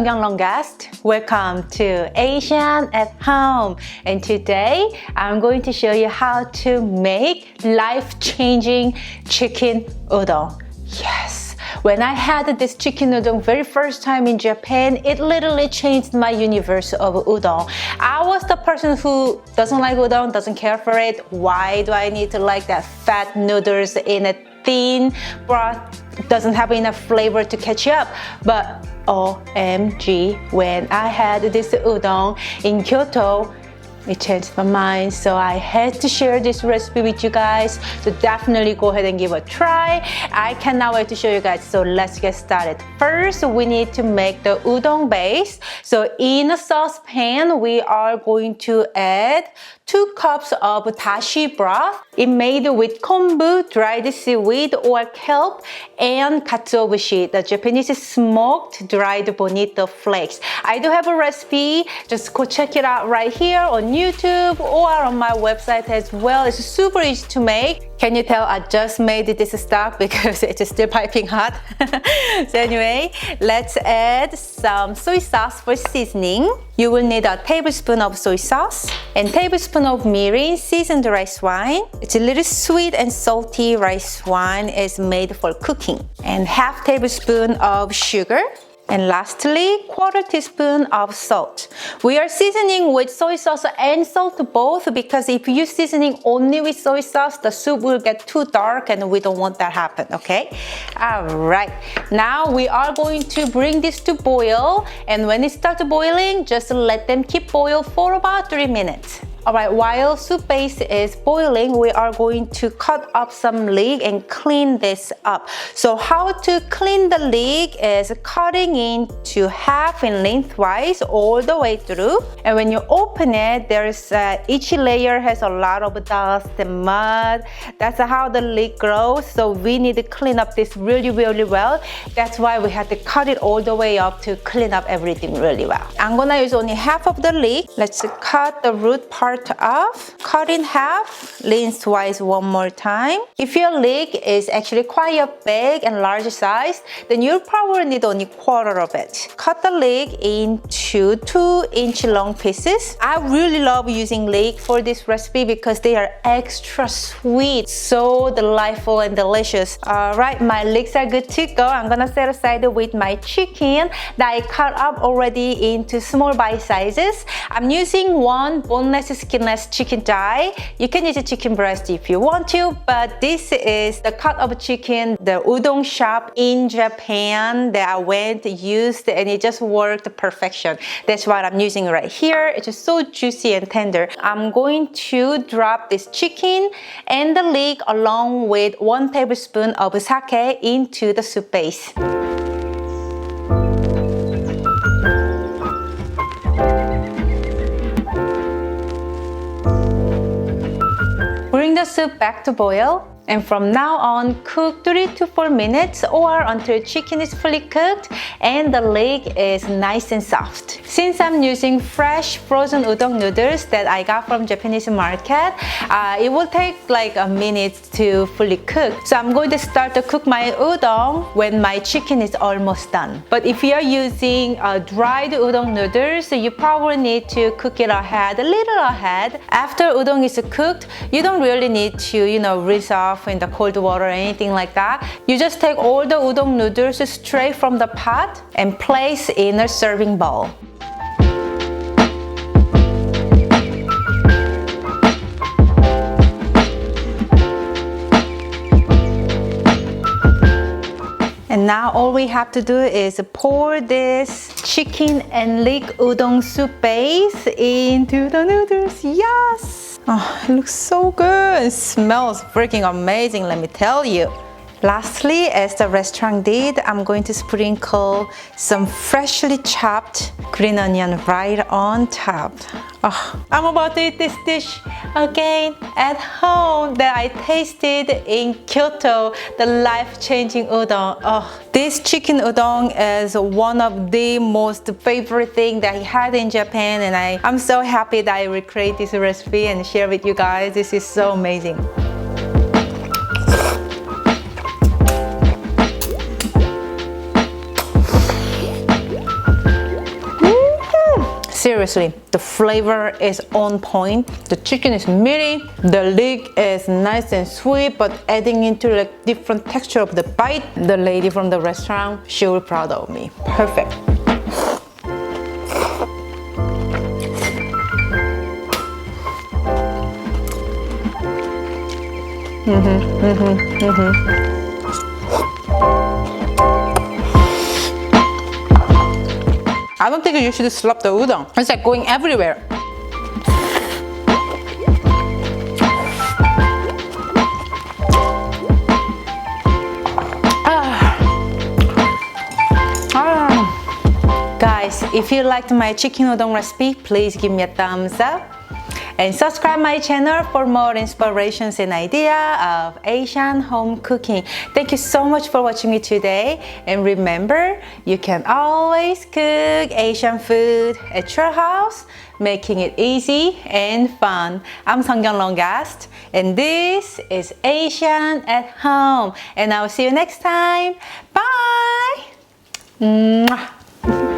Seonkyoung long guest. Welcome to Asian at Home. And today I'm going to show you how to make life-changing chicken udon. Yes, when I had this chicken udon very first time in Japan, it literally changed my universe of udon. I was the person who doesn't like udon, doesn't care for it. Why do I need to like that fat noodles in a thin broth? Doesn't have enough flavor to catch up. But OMG, when I had this udon in Kyoto, it changed my mind, so I had to share this recipe with you guys. So definitely go ahead and give it a try. I cannot wait to show you guys, so let's get started. First, we need to make the udon base. So in a saucepan, we are going to add 2 cups of atashi broth. It made with kombu, dried seaweed or kelp, and katsuobushi, the Japanese smoked dried bonito flakes. I do have a recipe. Just go check it out right here on YouTube or on my website as well. It's super easy to make. Can you tell I just made this stuff because it's still piping hot? So anyway, let's add some soy sauce for seasoning. You will need a tablespoon of soy sauce and tablespoon of mirin seasoned rice wine. It's a little sweet and salty rice wine is made for cooking. And half tablespoon of sugar. And lastly, 1/4 teaspoon of salt. We are seasoning with soy sauce and salt both because if you're seasoning only with soy sauce, the soup will get too dark and we don't want that happen, okay? All right, now we are going to bring this to boil, and when it starts boiling, just let them keep boil for about 3 minutes. All right, while soup base is boiling, we are going to cut up some leek and clean this up. So how to clean the leek is cutting into half and lengthwise all the way through. And when you open it, there's each layer has a lot of dust and mud. That's how the leek grows. So we need to clean up this really, really well. That's why we have to cut it all the way up to clean up everything really well. I'm gonna use only half of the leek. Let's cut the root part off, cut in half, lengthwise one more time. If your leek is actually quite big and large size, then you'll probably need only 1/4 of it. Cut the leek into 2-inch long pieces. I really love using leek for this recipe because they are extra sweet, so delightful and delicious. All right, my leeks are good to go. I'm gonna set aside with my chicken that I cut up already into small bite sizes. I'm using 1 boneless skinless chicken thigh. You can use a chicken breast if you want to, but this is the cut of chicken, the udon shop in Japan that I went, used, and it just worked to perfection. That's what I'm using right here. It's just so juicy and tender. I'm going to drop this chicken and the leek along with 1 tablespoon of sake into the soup base. Bring the soup back to boil, and from now on, cook 3 to 4 minutes or until chicken is fully cooked and the leek is nice and soft. Since I'm using fresh frozen udon noodles that I got from Japanese market, it will take like a minute to fully cook. So I'm going to start to cook my udon when my chicken is almost done. But if you're using dried udon noodles, you probably need to cook it ahead, a little ahead. After udon is cooked, you don't really need to, rinse off in the cold water or anything like that. You just take all the udon noodles straight from the pot and place in a serving bowl. And now all we have to do is pour this chicken and leek udon soup base into the noodles. Yes! Oh, it looks so good. It smells freaking amazing, let me tell you. Lastly, as the restaurant did, I'm going to sprinkle some freshly chopped green onion right on top. Oh, I'm about to eat this dish again at home that I tasted in Kyoto, the life-changing udon. Oh, this chicken udon is one of the most favorite thing that I had in Japan, and I'm so happy that I recreate this recipe and share with you guys. This is so amazing. Seriously, the flavor is on point. The chicken is meaty. The leek is nice and sweet, but adding into like different texture of the bite. The lady from the restaurant, she will be proud of me. Perfect. I don't think you should slurp the udon. It's like going everywhere. Guys, if you liked my chicken udon recipe, please give me a thumbs up. And subscribe my channel for more inspirations and idea of Asian home cooking. Thank you so much for watching me today. And remember, you can always cook Asian food at your house, making it easy and fun. I'm Seonkyoung Longast, and this is Asian at Home. And I will see you next time. Bye! Mwah.